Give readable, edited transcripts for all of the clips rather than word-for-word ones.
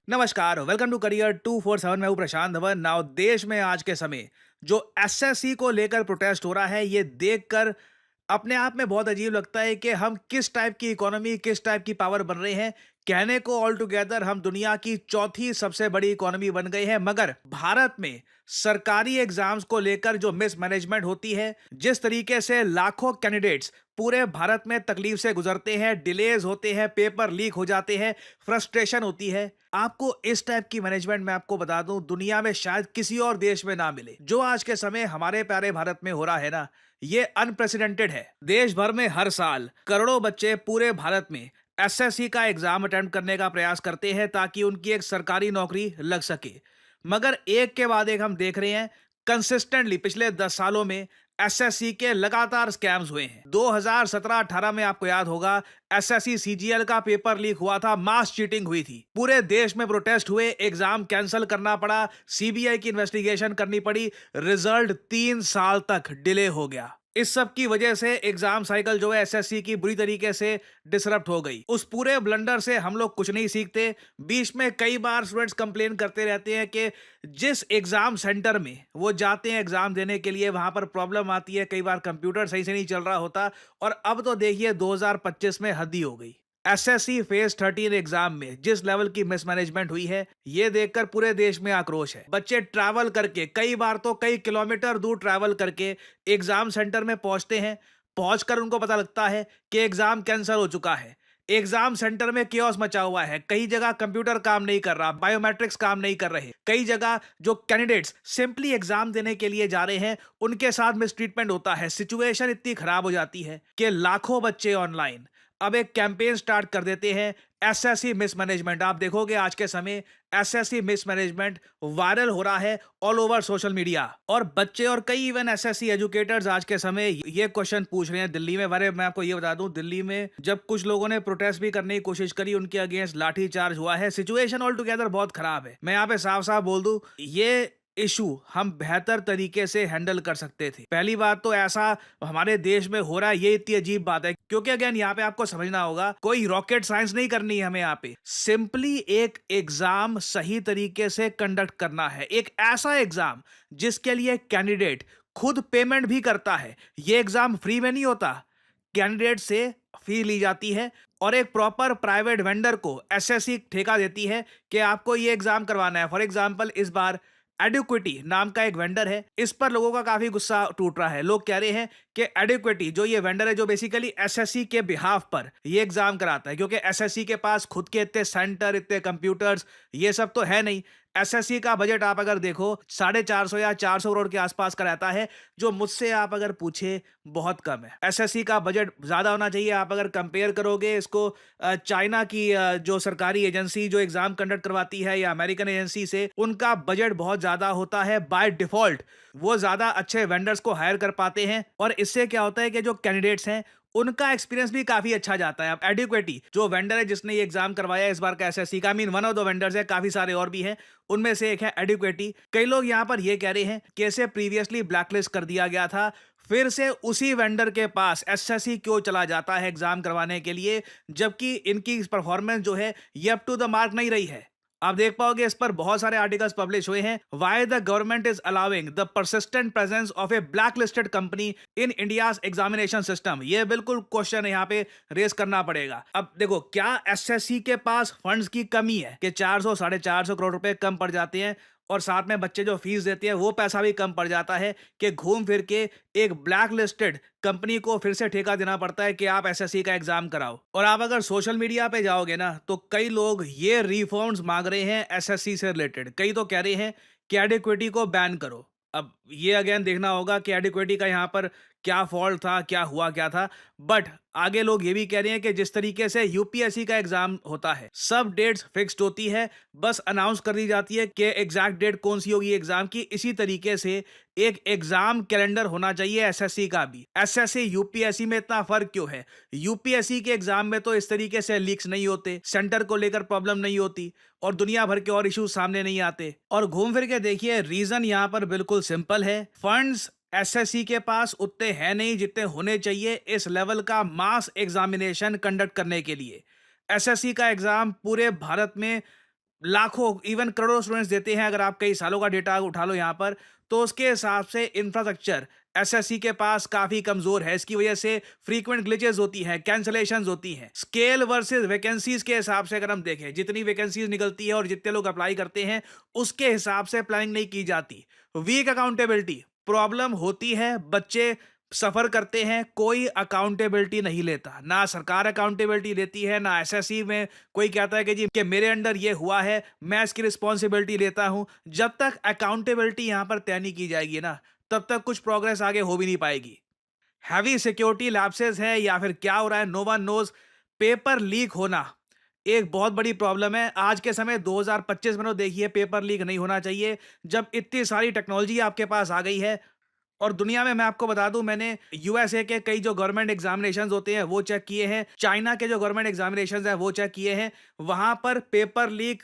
नमस्कार, welcome to career 247। मैं हूं प्रशांत धवन। नाउ देश में आज के समय जो एसएससी को लेकर प्रोटेस्ट हो रहा है, ये देखकर अपने आप में बहुत अजीब लगता है कि हम किस टाइप की इकोनॉमी, किस टाइप की पावर बन रहे हैं। कहने को ऑल टुगेदर हम दुनिया की चौथी सबसे बड़ी इकोनॉमी बन गए हैं, मगर भारत में सरकारी एग्जाम्स को लेकर जो मिसमैनेजमेंट होती है, जिस तरीके से लाखों कैंडिडेट्स पूरे भारत में तकलीफ से गुजरते हैं, डिलेज होते हैं, पेपर लीक हो जाते हैं, फ्रस्ट्रेशन होती है। आपको इस टाइप की मैनेजमेंट, मैं आपको बता दूं, दुनिया में शायद किसी और देश में ना मिले। जो आज के समय हमारे प्यारे भारत में हो रहा है ना, ये अनप्रेसिडेंटेड है। देश भर में हर साल करोड़ों बच्चे पूरे भारत में एसएससी का एग्जाम अटेम्प्ट करने का प्रयास करते हैं ताकि उनकी एक सरकारी नौकरी लग सके। मगर एक के बाद एक हम देख रहे हैं, कंसिस्टेंटली पिछले 10 सालों में एसएससी के लगातार स्कैम्स हुए हैं। 2017-18 में आपको याद होगा, एसएससी सीजीएल का पेपर लीक हुआ था, मास चीटिंग हुई थी, पूरे देश में प्रोटेस्ट हुए, एग्जाम कैंसिल करना पड़ा, सीबीआई की इन्वेस्टिगेशन करनी पड़ी, रिजल्ट 3 साल तक डिले हो गया। इस सब की वजह से एग्जाम साइकिल जो है एसएससी की बुरी तरीके से डिसरप्ट हो गई। उस पूरे ब्लंडर से हम लोग कुछ नहीं सीखते। बीच में कई बार स्टूडेंट्स कंप्लेन करते रहते हैं कि जिस एग्जाम सेंटर में वो जाते हैं एग्जाम देने के लिए, वहां पर प्रॉब्लम आती है, कई बार कंप्यूटर सही से नहीं चल रहा होता। और अब तो देखिए 2025 में हद ही हो गई। एसएससी फेज 13 एग्जाम में जिस लेवल की मिसमैनेजमेंट हुई है, ये देखकर पूरे देश में आक्रोश है। बच्चे ट्रैवल करके, कई बार तो कई किलोमीटर दूर ट्रैवल करके एग्जाम सेंटर में पहुंचते हैं। पहुंचकर उनको पता लगता है कि एग्जाम कैंसिल हो चुका है। एग्जाम सेंटर में कियोस्क मचा हुआ है, कई जगह कंप्यूटर काम नहीं कर रहा, बायोमेट्रिक्स काम नहीं कर रहे, कई जगह जो कैंडिडेट्स सिंपली एग्जाम देने के लिए जा रहे हैं उनके साथ मिसट्रीटमेंट होता है। सिचुएशन इतनी खराब हो जाती है कि लाखों बच्चे ऑनलाइन अब एक कैंपेन स्टार्ट कर देते हैं, एसएससी मिसमैनेजमेंट। आप देखोगे आज के समय एसएससी मिसमैनेजमेंट वायरल हो रहा है ऑल ओवर सोशल मीडिया। और बच्चे और कई इवन एसएससी एजुकेटर्स आज के समय ये क्वेश्चन पूछ रहे हैं दिल्ली में। बारे मैं आपको ये बता दूं, दिल्ली में जब कुछ लोगों ने प्रोटेस्ट भी करने की कोशिश करी, उनके अगेंस्ट लाठी चार्ज हुआ है। सिचुएशन ऑल टुगेदर बहुत खराब है। मैं यहाँ पे साफ साफ बोल दूं, ये इशू हम बेहतर तरीके से हैंडल कर सकते थे। पहली बात तो ऐसा हमारे देश में हो रहा है, ये इतनी अजीब बात है, क्योंकि अगेन यहाँ पे आपको समझना होगा, कोई रॉकेट साइंस नहीं करनी है हमें। यहाँ पे सिंपली एक एग्जाम सही तरीके से कंडक्ट करना है, एक ऐसा एग्जाम जिसके लिए कैंडिडेट खुद पेमेंट भी करता है। ये एग्जाम फ्री में नहीं होता, कैंडिडेट से फी ली जाती है और एक प्रॉपर प्राइवेट वेंडर को एसएससी ठेका देती है कि आपको ये एग्जाम करवाना है। फॉर एग्जांपल, इस बार एडुक्विटी नाम का एक वेंडर है, इस पर लोगों का काफी गुस्सा टूट रहा है। लोग कह रहे हैं कि एडुक्विटी जो ये वेंडर है, जो बेसिकली एसएससी के बिहाफ पर ये एग्जाम कराता है, क्योंकि एसएससी के पास खुद के इतने सेंटर, इतने कंप्यूटर्स, ये सब तो है नहीं। एसएससी का बजट आप अगर देखो 450 या 400 करोड़ के आसपास का रहता है, जो मुझसे आप अगर पूछे बहुत कम है। एसएससी का बजट ज्यादा होना चाहिए। आप अगर कंपेयर करोगे इसको चाइना की जो सरकारी एजेंसी जो एग्जाम कंडक्ट करवाती है, या अमेरिकन एजेंसी से, उनका बजट बहुत ज्यादा होता है। बाय डिफॉल्ट वो ज्यादा अच्छे वेंडर्स को हायर कर पाते हैं और इससे क्या होता है कि जो कैंडिडेट्स हैं उनका एक्सपीरियंस भी काफी अच्छा जाता है। अब एडुक्विटी जो वेंडर है जिसने ये एग्जाम करवाया इस बार का एसएससी का, mean one of the vendors है, काफी सारे और भी हैं, उनमें से एक है एडुक्विटी। कई लोग यहां पर ये कह रहे हैं कि इसे प्रीवियसली ब्लैकलिस्ट कर दिया गया था, फिर से उसी वेंडर के पास एसएससी क्यों चला जाता है एग्जाम करवाने के लिए, जबकि इनकी परफॉर्मेंस जो है ये अप टू द मार्क नहीं रही है। आप देख पाओगे इस पर बहुत सारे आर्टिकल्स पब्लिश हुए हैं। Why the government is allowing the persistent presence of A black listed company in India's examination system. ये बिल्कुल क्वेश्चन यहाँ पे रेस करना पड़ेगा। अब देखो, क्या एसएससी के पास फंड्स की कमी है कि 400 450 करोड़ रुपए कम पड़ जाते हैं, और साथ में बच्चे जो फीस देते हैं वो पैसा भी कम पड़ जाता है, कि घूम फिर के एक ब्लैक लिस्टेड कंपनी को फिर से ठेका देना पड़ता है कि आप एसएससी का एग्जाम कराओ। और आप अगर सोशल मीडिया पे जाओगे ना, तो कई लोग ये रिफॉर्म्स मांग रहे हैं एसएससी से रिलेटेड। कई तो कह रहे हैं कि एडिक्विटी को बैन करो। अब ये अगेन देखना होगा कि एडिक्विटी का यहाँ पर क्या फॉल्ट था, क्या हुआ क्या था। बट आगे लोग ये भी कह रहे हैं कि जिस तरीके से यूपीएससी का एग्जाम होता है, सब डेट्स फिक्स्ड होती है, बस अनाउंस कर दी जाती है कि एग्जैक्ट डेट कौन सी होगी एग्जाम की। इसी तरीके से एक एग्जाम कैलेंडर होना चाहिए एसएससी का भी। एसएससी यूपीएससी में इतना फर्क क्यों है? यूपीएससी के एग्जाम में तो इस तरीके से लीक्स नहीं होते, सेंटर को लेकर प्रॉब्लम नहीं होती, और दुनिया भर के और इश्यूज सामने नहीं आते। और घूम फिर के देखिए, रीजन यहां पर बिल्कुल सिंपल है। फंड्स एसएससी के पास उतने हैं नहीं जितने होने चाहिए इस लेवल का मास एग्जामिनेशन कंडक्ट करने के लिए। एसएससी का एग्जाम पूरे भारत में लाखों इवन करोड़ों स्टूडेंट्स देते हैं। अगर आप कई सालों का डेटा उठा लो यहाँ पर, तो उसके हिसाब से इंफ्रास्ट्रक्चर एसएससी के पास काफी कमजोर है। इसकी वजह से फ्रीक्वेंट ग्लिचेस होती हैं, कैंसलेशंस होती हैं। स्केल वर्सेस वैकेंसीज के हिसाब से अगर हम देखें, जितनी वैकेंसीज निकलती है और जितने लोग अप्लाई करते हैं, उसके हिसाब से प्लानिंग नहीं की जाती। वीक अकाउंटेबिलिटी प्रॉब्लम होती है। बच्चे सफर करते हैं, कोई अकाउंटेबिलिटी नहीं लेता। ना सरकार अकाउंटेबिलिटी लेती है, ना एसएससी में कोई कहता है कि जी कि मेरे अंडर ये हुआ है, मैं इसकी रिस्पॉन्सिबिलिटी लेता हूं। जब तक अकाउंटेबिलिटी यहां पर तय नहीं की जाएगी ना, तब तक कुछ प्रोग्रेस आगे हो भी नहीं पाएगी। हैवी सिक्योरिटी लैप्सेस है या फिर क्या हो रहा है, no one knows. Paper leak होना एक बहुत बड़ी प्रॉब्लम है आज के समय 2025 में। तो देखिए, पेपर लीक नहीं होना चाहिए जब इतनी सारी टेक्नोलॉजी आपके पास आ गई है। और दुनिया में मैं आपको बता दूं, मैंने यूएसए के कई जो गवर्नमेंट एग्जामिनेशंस होते हैं वो चेक किए हैं, चाइना के जो गवर्नमेंट एग्जामिनेशंस हैं वो चेक किए हैं। वहां पर पेपर लीक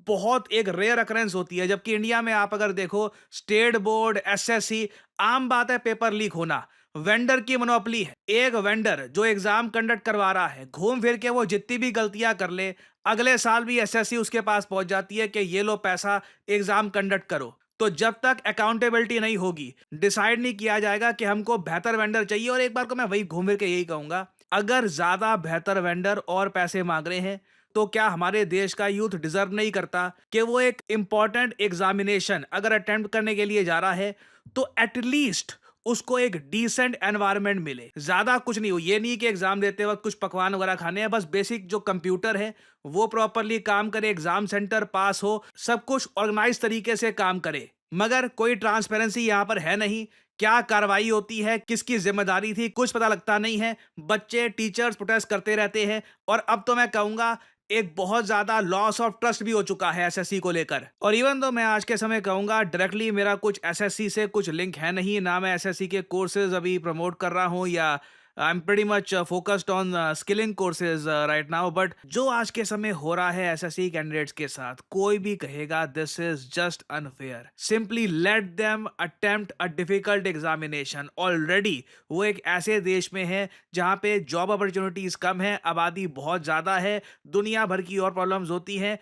बहुत एक रेयर अकरेंस होती है, जबकि इंडिया में आप अगर देखो, स्टेट बोर्ड, एसएससी, आम बात है पेपर लीक होना। वेंडर की मोनोपोली है। एक वेंडर जो एग्जाम कंडक्ट करवा रहा है, घूम फिर के वो जितनी भी गलतियां कर ले, अगले साल भी एसएससी उसके पास पहुंच जाती है कि ये लो पैसा, एग्जाम कंडक्ट करो। तो जब तक अकाउंटेबिलिटी नहीं होगी, डिसाइड नहीं किया जाएगा कि हमको बेहतर वेंडर चाहिए। और एक बार को मैं वही घूम फिर के यही कहूंगा, अगर ज्यादा बेहतर वेंडर और पैसे मांग रहे हैं, तो क्या हमारे देश का यूथ डिजर्व नहीं करता कि वो एक इंपॉर्टेंट एग्जामिनेशन अगर अटेम्प्ट करने के लिए जा रहा है, तो एटलीस्ट उसको एक डिसेंट एनवायरनमेंट मिले। ज्यादा कुछ नहीं हो, ये नहीं कि एग्जाम देते वक्त कुछ पकवान वगैरह खाने हैं, बस बेसिक जो कंप्यूटर है वो प्रॉपरली काम करे, एग्जाम सेंटर पास हो, सब कुछ ऑर्गेनाइज तरीके से काम करे। मगर कोई ट्रांसपेरेंसी यहां पर है नहीं। क्या कार्रवाई होती है, किसकी जिम्मेदारी थी, कुछ पता लगता नहीं है। बच्चे, टीचर्स प्रोटेस्ट करते रहते हैं। और अब तो मैं कहूंगा एक बहुत ज्यादा लॉस ऑफ ट्रस्ट भी हो चुका है एसएससी को लेकर। और इवन तो मैं आज के समय कहूंगा, डायरेक्टली मेरा कुछ एसएससी से कुछ लिंक है नहीं, ना मैं एसएससी के कोर्सेज अभी प्रमोट कर रहा हूं, या I am pretty much focused on skilling courses right now. But जो आज के समय हो रहा है एसएससी कैंडिडेट्स के साथ, कोई भी कहेगा this is just unfair. Simply let them attempt a difficult examination. Already वो एक ऐसे देश में है जहां पे जॉब अपॉर्चुनिटीज कम है, आबादी बहुत ज्यादा है, दुनिया भर की और प्रॉब्लम्स होती हैं।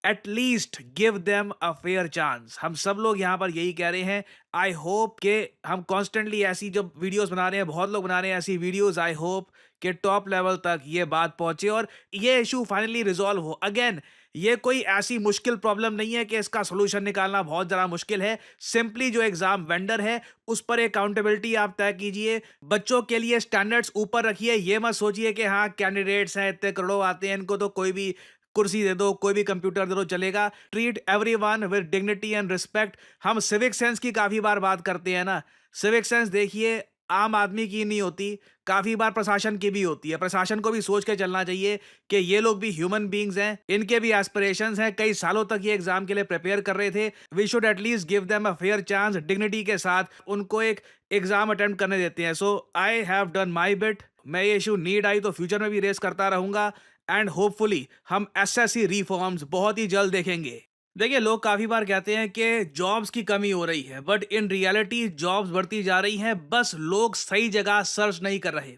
At least give them a fair chance. हम सब लोग यहाँ पर यही कह रहे हैं। आई होप कि हम कॉन्स्टेंटली ऐसी जो वीडियोस बना रहे हैं, बहुत लोग बना रहे हैं ऐसी वीडियोस, आई होप कि टॉप लेवल तक ये बात पहुंचे और ये इशू फाइनली रिजॉल्व हो। अगेन, ये कोई ऐसी मुश्किल प्रॉब्लम नहीं है कि इसका सोल्यूशन निकालना बहुत ज़्यादा मुश्किल है। सिंपली जो एग्जाम वेंडर है उस पर अकाउंटेबिलिटी आप तय कीजिए। बच्चों के लिए स्टैंडर्ड्स ऊपर रखिए। ये मत सोचिए कि हाँ, कैंडिडेट्स हैं, इतने करोड़ों आते हैं, इनको तो कोई भी कुर्सी दे दो, कोई भी कंप्यूटर दे दो, चलेगा। Treat everyone with dignity and respect. हम सिविक सेंस की काफी बार बात करते हैं ना, सिविक सेंस देखिए आम आदमी की नहीं होती, काफी बार प्रशासन की भी होती है। प्रशासन को भी सोच के चलना चाहिए कि ये लोग भी ह्यूमन बींग्स हैं, इनके भी एस्पिरेशंस हैं। कई सालों तक ये एग्जाम के लिए प्रिपेयर कर रहे थे। We should at least give them a fair chance, dignity के साथ उनको एक एग्जाम अटेम्प्ट करने देते हैं। So I have done my bit. मैं ये इशू नीड आई तो फ्यूचर में भी रेस करता रहूंगा। एंड होपफुली हम एसएससी रिफॉर्म्स बहुत ही जल्द देखेंगे। देखिए, लोग काफी बार कहते हैं कि जॉब्स की कमी हो रही है, बट इन रियलिटी जॉब्स बढ़ती जा रही हैं, बस लोग सही जगह सर्च नहीं कर रहे।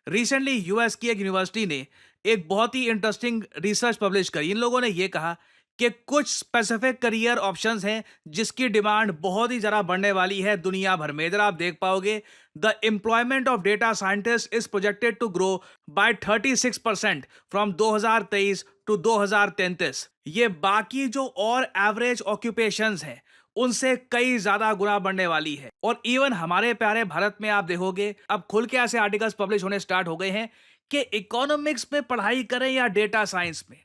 रिसेंटली यूएस की एक यूनिवर्सिटी ने एक बहुत ही इंटरेस्टिंग रिसर्च पब्लिश करी। इन लोगों ने यह कहा कि कुछ स्पेसिफिक करियर ऑप्शंस हैं जिसकी डिमांड बहुत ही ज़्यादा बढ़ने वाली है दुनिया भर में। इधर आप देख पाओगे, the employment of data scientist is projected to grow by 36% from 2023 to 2033। ये बाकी जो और एवरेज ऑक्यूपेशंस हैं उनसे कई ज्यादा गुना बढ़ने वाली है। और इवन हमारे प्यारे भारत में आप देखोगे, अब खुल के ऐसे आर्टिकल्स पब्लिश होने स्टार्ट हो गए हैं कि इकोनॉमिक्स में पढ़ाई करें या डेटा साइंस में।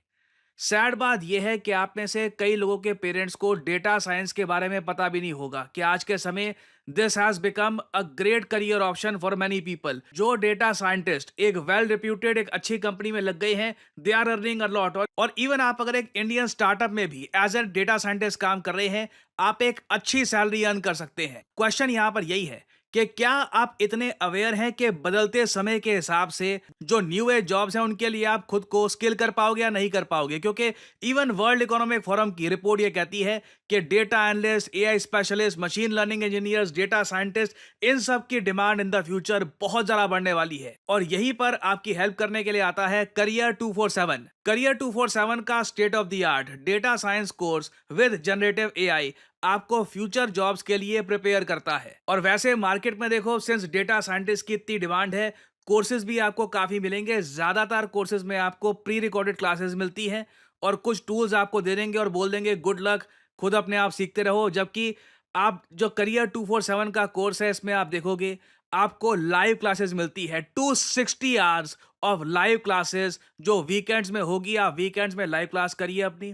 सैड बात यह है कि आप में से कई लोगों के पेरेंट्स को डेटा साइंस के बारे में पता भी नहीं होगा कि आज के समय this has become a great career option for many people. जो डेटा साइंटिस्ट एक वेल रिप्यूटेड एक अच्छी कंपनी में लग गए हैं, they are earning a lot. और इवन आप अगर एक इंडियन स्टार्टअप में भी एज ए डेटा साइंटिस्ट काम कर रहे हैं, आप एक अच्छी सैलरी अर्न कर सकते हैं। क्वेश्चन यहां पर यही है कि क्या आप इतने अवेयर हैं कि बदलते समय के हिसाब से जो न्यू एज जॉब्स हैं उनके लिए आप खुद को स्किल कर पाओगे या नहीं कर पाओगे। क्योंकि इवन वर्ल्ड इकोनॉमिक फोरम की रिपोर्ट ये कहती है कि data analyst, AI specialist, machine learning engineers, data scientist, इन सब की डिमांड इन द फ्यूचर बहुत ज़्यादा बढ़ने वाली है। और यहीं पर आपकी हेल्प करने के लिए आता है करियर 247। करियर 247 का state of the art data science course with generative AI आपको फ्यूचर जॉब्स के लिए प्रिपेयर करता है। और वैसे मार्केट में देखो, सिंस डेटा साइंटिस्ट की इतनी डिमांड है, कोर्सेज भी आपको काफ़ी मिलेंगे। ज़्यादातर कोर्सेज में आपको प्री रिकॉर्डेड क्लासेस मिलती हैं और कुछ टूल्स आपको दे देंगे और बोल देंगे गुड लक, खुद अपने आप सीखते रहो। जबकि आप जो करियर 247 का कोर्स है, इसमें आप देखोगे आपको लाइव क्लासेस मिलती है, 260 आवर्स ऑफ लाइव क्लासेस जो वीकेंड्स में होगी। आप वीकेंड्स में लाइव क्लास करिए अपनी,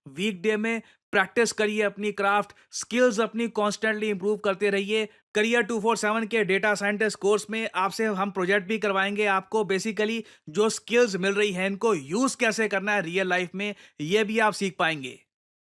वीकडे में प्रैक्टिस करिए अपनी क्राफ्ट स्किल्स, अपनी कॉन्स्टेंटली इंप्रूव करते रहिए। करियर 247 के डेटा साइंटिस्ट कोर्स में आपसे हम प्रोजेक्ट भी करवाएंगे। आपको बेसिकली जो स्किल्स मिल रही हैं इनको यूज कैसे करना है रियल लाइफ में, ये भी आप सीख पाएंगे।